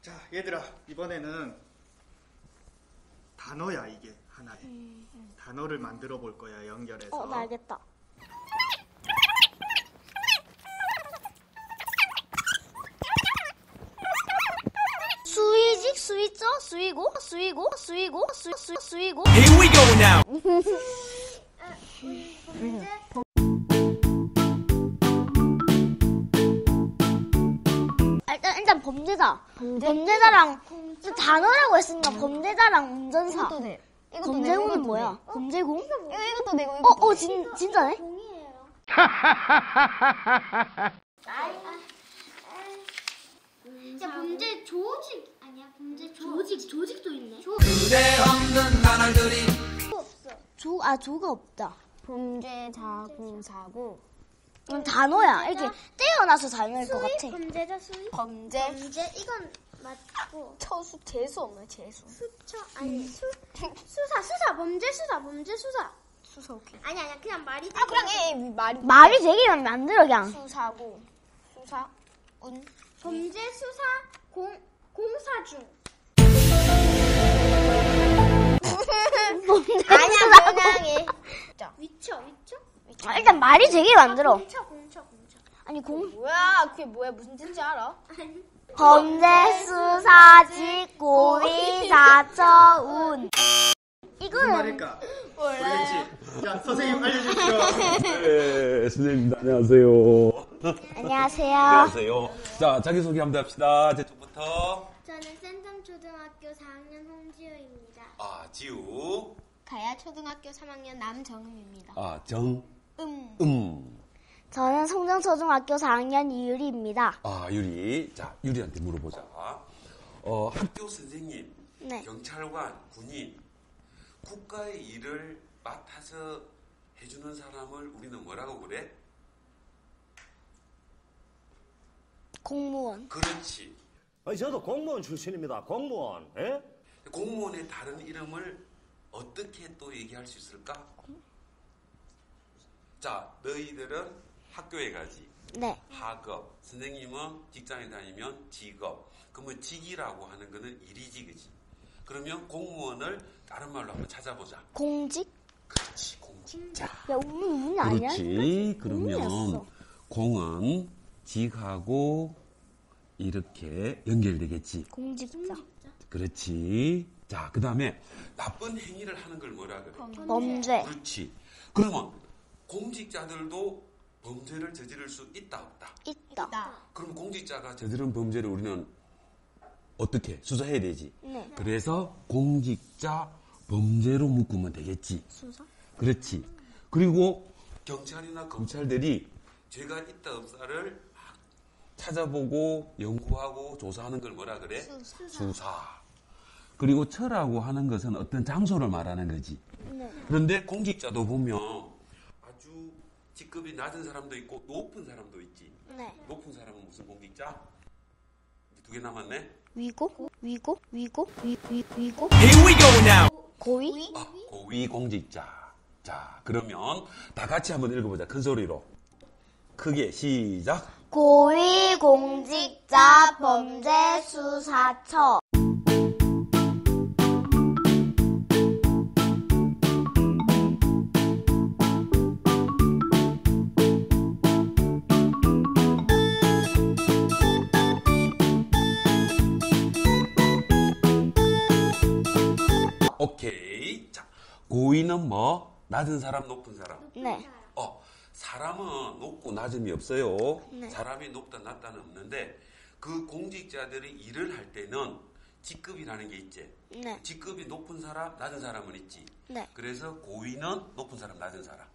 자, 얘들아, 이번에는 단어야, 이게 하나에. 단어를 만들어 볼 거야, 연결해서. 나 알겠다. 수위직, 수위쩌, 수위고, 수위고, 수위고, 수위고. Here we go now. 일단 범죄자. 범죄자랑 단어라고 했으니까 범죄자랑 운전사. 이것도 돼. 범죄공은 뭐야? 범죄공? 이것도 내고 진짜네? 야, 범죄 조직 아니야? 범죄 조직도 있네. 그대 없는 나날들이 조가 없다. 범죄자 공사고 단어야. 이렇게 떼어놔서 단어일 것 같아. 범죄자 수위? 범죄 이건 맞고. 처수 재수 없네 재수. 수처 아니 수사 범죄 수사. 수사 오케이. 아니야 그냥 말이. 그냥 말이 말이 되기만 만들어 그냥. 수사고 수사 범죄 수사 공사 중. 아니야 그냥 해. 위쳐. 일단 말이 되게 만들어. 공차. 아니 뭐야 그게 뭐야 무슨 뜻인지 알아? 범죄 수사직 고의 사처운. 무슨 이거는 말일까? 모르겠지? 자, 선생님 알려주시죠. 네, 선생님입니다. 안녕하세요. 안녕하세요. 안녕하세요. 자, 자기소개 한번 합시다. 제쪽부터. 저는 센텀초등학교 4학년 홍지우입니다. 지우. 가야 초등학교 3학년 남정음입니다. 저는 송정초등학교 4학년 이유리입니다. 유리. 자, 유리한테 물어보자. 학교 선생님, 네. 경찰관, 군인, 국가의 일을 맡아서 해주는 사람을 우리는 뭐라고 그래? 공무원. 그렇지. 저도 공무원 출신입니다. 공무원. 예? 공무원의 다른 이름을 어떻게 또 얘기할 수 있을까? 자, 너희들은 학교에 가지. 네. 학업. 선생님은 직장에 다니면 직업. 그러면 직이라고 하는 거는 일이지, 그지? 그러면 공무원을 다른 말로 한번 찾아보자. 공직? 그렇지, 공직자. 야, 운이 아니야? 그렇지. 그러면 운이었어. 공은 직하고 이렇게 연결되겠지. 공직자. 그렇지. 자, 그 다음에 나쁜 행위를 하는 걸 뭐라 그래? 범죄. 그렇지. 그러면 공직자들도 범죄를 저지를 수 있다, 없다? 있다. 그럼 공직자가 저지른 범죄를 우리는 어떻게 수사해야 되지? 네. 그래서 공직자 범죄로 묶으면 되겠지. 수사? 그렇지. 그리고 경찰이나 검찰들이 죄가 있다 없다를 막 찾아보고 연구하고 조사하는 걸 뭐라 그래? 수사. 그리고 처라고 하는 것은 어떤 장소를 말하는 거지. 네. 그런데 공직자도 보면 아주 직급이 낮은 사람도 있고 높은 사람도 있지. 네. 높은 사람은 무슨 공직자? 두 개 남았네. 위고? 위고? Here we go now. 고위? 고위 공직자. 자, 그러면 다 같이 한번 읽어보자. 큰 소리로. 크게 시작. 고위 공직자 범죄 수사처. 오케이. 자, 고위는 뭐? 낮은 사람, 높은 사람? 네. 사람은 높고 낮음이 없어요. 네. 사람이 높다 낮다는 없는데 그 공직자들이 일을 할 때는 직급이라는 게 있지. 네. 직급이 높은 사람, 낮은 사람은 있지. 네. 그래서 고위는 높은 사람, 낮은 사람.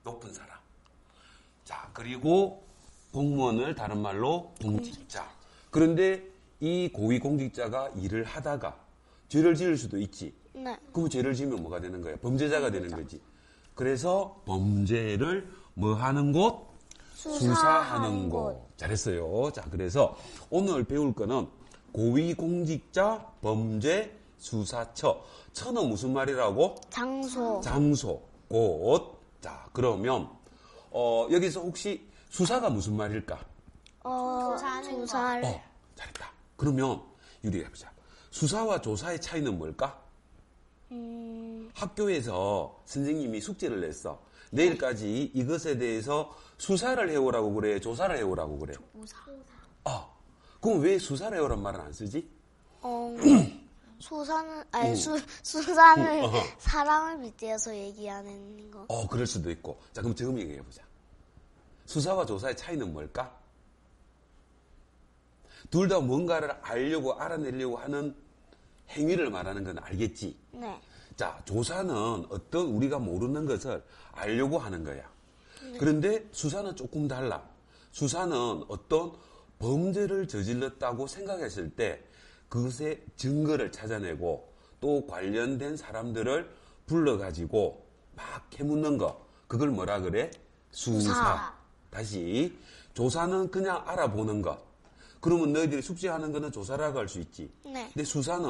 높은 사람. 자, 그리고 공무원을 다른 말로 공직자. 그런데 이 고위 공직자가 일을 하다가 죄를 지을 수도 있지. 네. 그럼 죄를 지으면 뭐가 되는 거야? 범죄자가 되는 거지. 그래서 범죄를 뭐 하는 곳? 수사하는 곳. 잘했어요. 자, 그래서 오늘 배울 거는 고위공직자 범죄 수사처. 처는 무슨 말이라고? 장소. 장소, 곳. 자, 그러면 여기서 혹시 수사가 무슨 말일까? 조사를. 잘했다. 그러면 유리 해보자. 수사와 조사의 차이는 뭘까? 학교에서 선생님이 숙제를 냈어. 내일까지 이것에 대해서 수사를 해오라고 그래? 조사를 해오라고 그래? 그럼 왜 수사를 해오란 말은 안 쓰지? 수사는 수사는 사람을 빗대어서 얘기하는 거. 그럴 수도 있고. 자, 그럼 지금 얘기해보자. 수사와 조사의 차이는 뭘까? 둘 다 뭔가를 알려고, 알아내려고 하는 행위를 말하는 건 알겠지? 네. 자, 조사는 어떤 우리가 모르는 것을 알려고 하는 거야. 그런데 수사는 조금 달라. 수사는 어떤 범죄를 저질렀다고 생각했을 때 그것의 증거를 찾아내고 또 관련된 사람들을 불러가지고 막 캐묻는 거. 그걸 뭐라 그래? 수사. 다시, 조사는 그냥 알아보는 것. 그러면 너희들이 숙제하는 거는 조사라고 할 수 있지. 네. 근데 수사는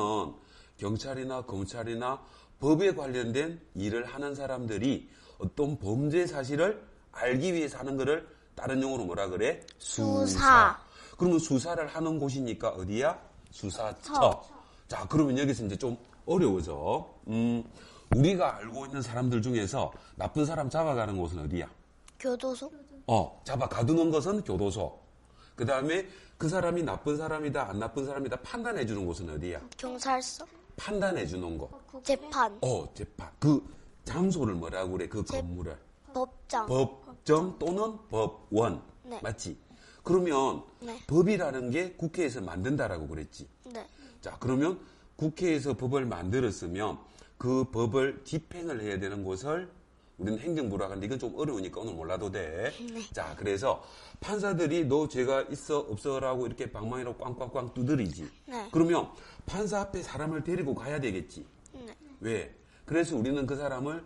경찰이나 검찰이나 법에 관련된 일을 하는 사람들이 어떤 범죄 사실을 알기 위해서 하는 거를 다른 용어로 뭐라 그래? 수사. 그러면 수사를 하는 곳이니까 어디야? 수사처. 자, 그러면 여기서 이제 좀 어려워져. 우리가 알고 있는 사람들 중에서 나쁜 사람 잡아가는 곳은 어디야? 교도소? 잡아 가두는 것은 교도소. 그 다음에 그 사람이 나쁜 사람이다, 안 나쁜 사람이다 판단해 주는 곳은 어디야? 경찰서? 판단해 주는 곳. 재판? 재판. 그 장소를 뭐라고 그래? 그 건물을. 법정? 법정 또는 법원. 네. 맞지? 그러면 네. 법이라는 게 국회에서 만든다라고 그랬지. 네. 자, 그러면 국회에서 법을 만들었으면 그 법을 집행을 해야 되는 곳을 우리는 행정부라고 하는데 이건 좀 어려우니까 오늘 몰라도 돼. 네. 자, 그래서 판사들이 너 죄가 있어 없어라고 이렇게 방망이로 꽝꽝꽝 두드리지. 네. 그러면 판사 앞에 사람을 데리고 가야 되겠지. 네. 왜? 그래서 우리는 그 사람을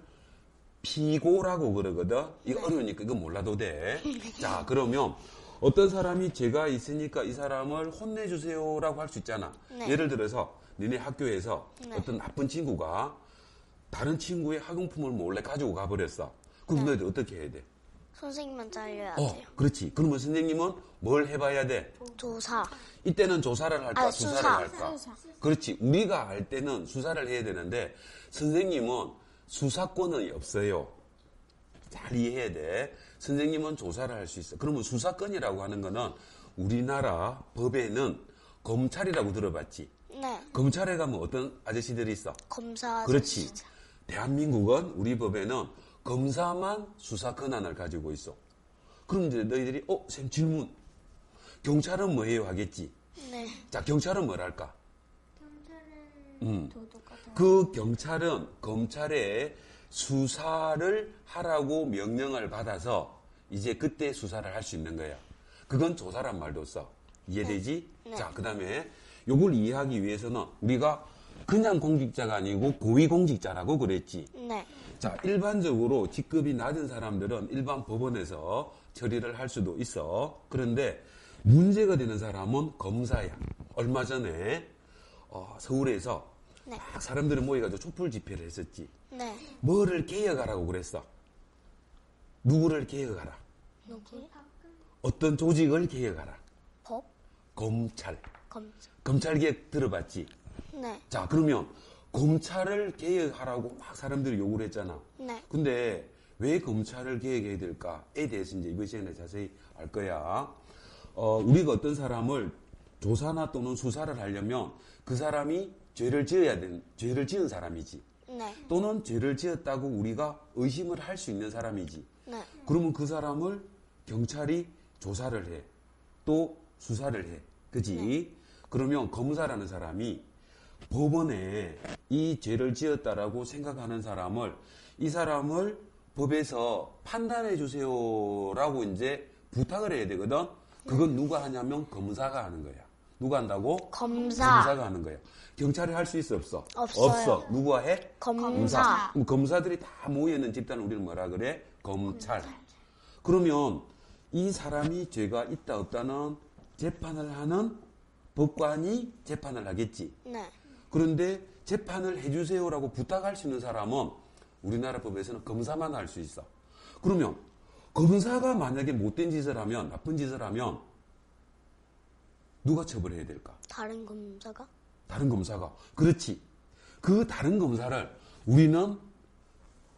피고라고 그러거든. 이거 네. 어려우니까 이거 몰라도 돼. 자, 그러면 어떤 사람이 죄가 있으니까 이 사람을 혼내주세요라고 할 수 있잖아. 네. 예를 들어서 니네 학교에서 네. 어떤 나쁜 친구가 다른 친구의 학용품을 몰래 가지고 가버렸어. 그럼 네. 너희들 어떻게 해야 돼? 선생님만 잘려야 돼요. 그렇지. 그러면 선생님은 뭘 해봐야 돼? 조사. 이때는 조사를 할까? 수사. 수사를 할까? 그렇지. 우리가 알 때는 수사를 해야 되는데 선생님은 수사권은 없어요. 잘 이해해야 돼. 선생님은 조사를 할 수 있어. 그러면 수사권이라고 하는 거는 우리나라 법에는 검찰이라고 들어봤지. 네. 검찰에 가면 어떤 아저씨들이 있어? 검사. 그렇지. 아저씨. 대한민국은 우리 법에는 검사만 수사 권한을 가지고 있어. 그럼 이제 너희들이 쌤 질문. 경찰은 뭐예요? 하겠지. 네. 자, 경찰은 뭘 할까? 경찰은 그 경찰은 검찰에 수사를 하라고 명령을 받아서 이제 그때 수사를 할 수 있는 거야. 그건 조사란 말도 써. 이해되지? 네. 자, 그 다음에 요걸 이해하기 위해서는 우리가 그냥 공직자가 아니고 고위공직자라고 그랬지. 네. 자, 일반적으로 직급이 낮은 사람들은 일반 법원에서 처리를 할 수도 있어. 그런데 문제가 되는 사람은 검사야. 얼마 전에 서울에서 네. 막 사람들이 모여가지고 촛불 집회를 했었지. 네. 뭐를 개혁하라고 그랬어? 누구를 개혁하라? 누구? 어떤 조직을 개혁하라? 법? 검찰. 검사. 검찰 개혁 들어봤지? 네. 자, 그러면 검찰을 개혁하라고 막 사람들이 요구를 했잖아. 네. 근데 왜 검찰을 개혁해야 될까에 대해서 이제 이번 시간에 자세히 알 거야. 우리가 어떤 사람을 조사나 또는 수사를 하려면 그 사람이 죄를 지은 사람이지. 네. 또는 죄를 지었다고 우리가 의심을 할 수 있는 사람이지. 네. 그러면 그 사람을 경찰이 조사를 해. 또 수사를 해. 그지? 그러면 검사라는 사람이 법원에 이 죄를 지었다라고 생각하는 사람을 이 사람을 법에서 판단해 주세요라고 이제 부탁을 해야 되거든. 그건 누가 하냐면 검사가 하는 거야. 누가 한다고? 검사가 하는 거야. 경찰이 할 수 있어 없어? 없어요. 없어. 누가 해? 검사. 그럼 검사들이 다 모여있는 집단을 우리는 뭐라 그래? 검찰. 그러면 이 사람이 죄가 있다 없다는 재판을 하는 법관이 재판을 하겠지. 네. 그런데 재판을 해주세요라고 부탁할 수 있는 사람은 우리나라 법에서는 검사만 할 수 있어. 그러면 검사가 만약에 못된 짓을 하면, 나쁜 짓을 하면 누가 처벌해야 될까? 다른 검사가? 다른 검사가. 그렇지. 그 다른 검사를 우리는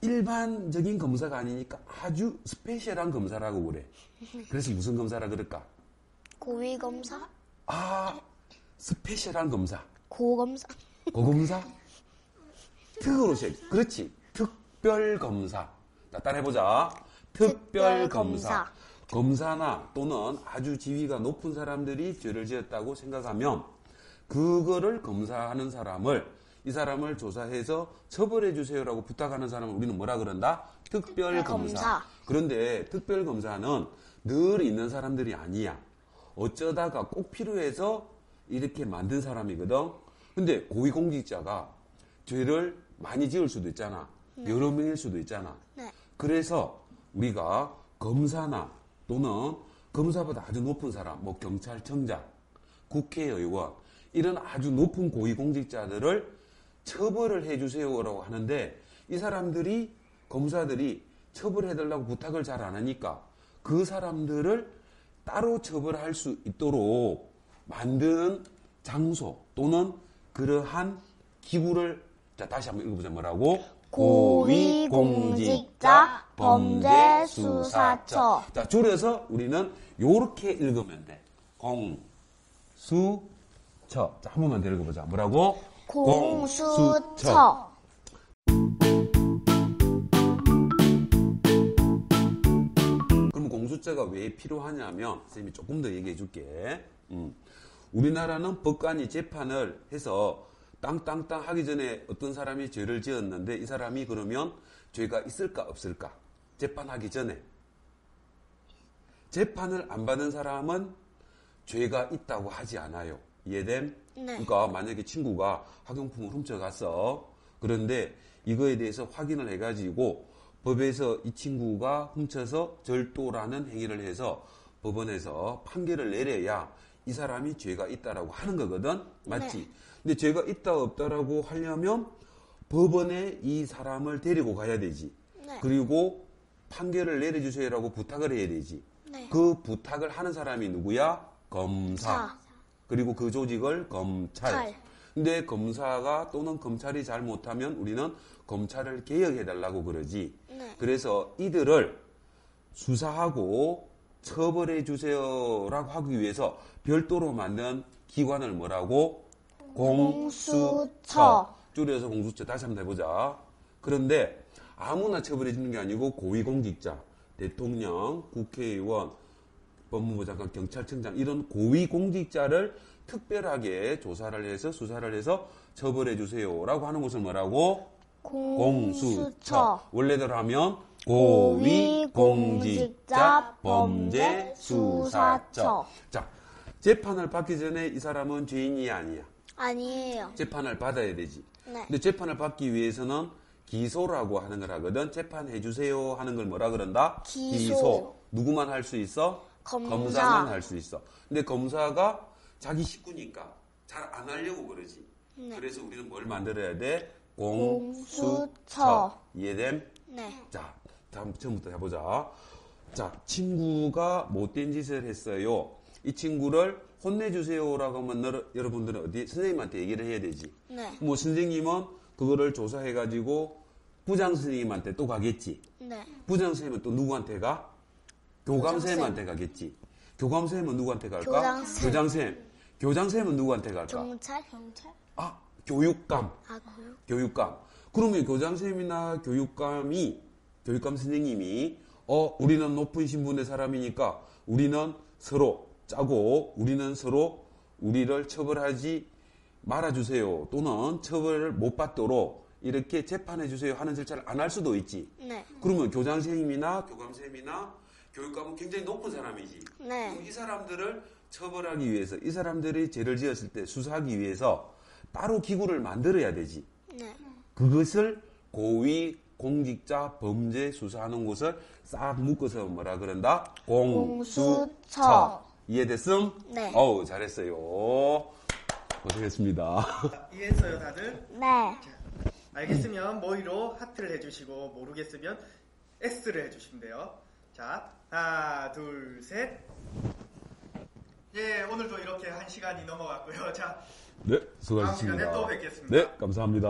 일반적인 검사가 아니니까 아주 스페셜한 검사라고 그래. 그래서 무슨 검사라 그럴까? 고위검사? 아, 스페셜한 검사. 고검사? 고검사? 특으로 세. 그렇지. 특별검사. 자, 따라해보자. 특별검사. 검사나 또는 아주 지위가 높은 사람들이 죄를 지었다고 생각하면 그거를 검사하는 사람을 이 사람을 조사해서 처벌해 주세요라고 부탁하는 사람을 우리는 뭐라 그런다? 특별검사. 그런데 특별검사는 늘 있는 사람들이 아니야. 어쩌다가 꼭 필요해서 이렇게 만든 사람이거든. 근데 고위공직자가 죄를 많이 지을 수도 있잖아. 여러 명일 수도 있잖아. 네. 그래서 우리가 검사나 또는 검사보다 아주 높은 사람, 뭐 경찰청장, 국회의원 이런 아주 높은 고위공직자들을 처벌을 해주세요라고 하는데 이 사람들이 검사들이 처벌해달라고 부탁을 잘 안 하니까 그 사람들을 따로 처벌할 수 있도록 만든 장소 또는 그러한 기구를 자 다시 한번 읽어보자. 뭐라고? 고위공직자 범죄수사처. 자 줄여서 우리는 요렇게 읽으면 돼. 공수처. 자 한 번만 더 읽어보자. 뭐라고? 공수처. 그럼 공수처가 왜 필요하냐면 선생님이 조금 더 얘기해 줄게. 우리나라는 법관이 재판을 해서 땅땅땅 하기 전에 어떤 사람이 죄를 지었는데 이 사람이 그러면 죄가 있을까 없을까? 재판하기 전에. 재판을 안 받은 사람은 죄가 있다고 하지 않아요. 이해됨? 네. 그러니까 만약에 친구가 학용품을 훔쳐갔어. 그런데 이거에 대해서 확인을 해가지고 법에서 이 친구가 훔쳐서 절도라는 행위를 해서 법원에서 판결을 내려야 이 사람이 죄가 있다라고 하는 거거든. 맞지? 네. 근데 죄가 있다 없다라고 하려면 법원에 이 사람을 데리고 가야 되지. 네. 그리고 판결을 내려주세요라고 부탁을 해야 되지. 네. 그 부탁을 하는 사람이 누구야? 검사. 자. 그리고 그 조직을 검찰. 찰. 근데 검사가 또는 검찰이 잘못하면 우리는 검찰을 개혁해달라고 그러지. 네. 그래서 이들을 수사하고 처벌해 주세요라고 하기 위해서 별도로 만든 기관을 뭐라고? 공수처. 줄여서 공수처. 다시 한번 해보자. 그런데 아무나 처벌해 주는 게 아니고 고위공직자, 대통령, 국회의원, 법무부 장관, 경찰청장 이런 고위공직자를 특별하게 조사를 해서 수사를 해서 처벌해 주세요라고 하는 곳을 뭐라고? 공수처. 원래대로 하면 고위공직자 범죄수사처. 자, 재판을 받기 전에 이 사람은 죄인이 아니야. 아니에요. 재판을 받아야 되지. 네. 근데 재판을 받기 위해서는 기소라고 하는 걸 하거든. 재판해 주세요 하는 걸 뭐라 그런다? 기소. 누구만 할 수 있어? 검사. 검사만 할 수 있어. 근데 검사가 자기 식구니까 잘 안 하려고 그러지. 네. 그래서 우리는 뭘 만들어야 돼? 공수처. 이해됨? 네. 자, 다음 처음부터 해보자. 자, 친구가 못된 짓을 했어요. 이 친구를 혼내주세요라고 하면 여러분들은 어디 선생님한테 얘기를 해야 되지. 네. 뭐 선생님은 그거를 조사해가지고 부장 선생님한테 또 가겠지. 네. 부장 선생님은 또 누구한테 가? 교감 선생님한테 가겠지. 교감 선생님은 누구한테 갈까? 교장선생님. 교장 선생님. 교장 선생님은 누구한테 갈까? 경찰? 아, 교육감. 아, 그래요? 교육감. 그러면 교장 선생님이나 교육감 선생님이 우리는 높은 신분의 사람이니까 우리는 서로 짜고 우리는 서로 우리를 처벌하지 말아주세요. 또는 처벌을 못 받도록 이렇게 재판해주세요 하는 절차를 안 할 수도 있지. 네. 그러면 교장 선생님이나 교감 선생님이나 교육감은 굉장히 높은 사람이지. 네. 그럼 이 사람들을 처벌하기 위해서 이 사람들이 죄를 지었을 때 수사하기 위해서 따로 기구를 만들어야 되지. 네. 그것을 고위공직자 범죄 수사하는 곳을 싹 묶어서 뭐라 그런다? 공수처. 이해됐음? 네. 어우, 잘했어요. 고생했습니다. 이해했어요, 다들? 네. 알겠으면 모의로 하트를 해주시고 모르겠으면 X를 해주시면 돼요. 자, 하나, 둘, 셋. 예, 오늘도 이렇게 1시간이 넘어갔고요. 자, 네, 수고하셨습니다. 다음 시간에 또 뵙겠습니다. 네, 감사합니다.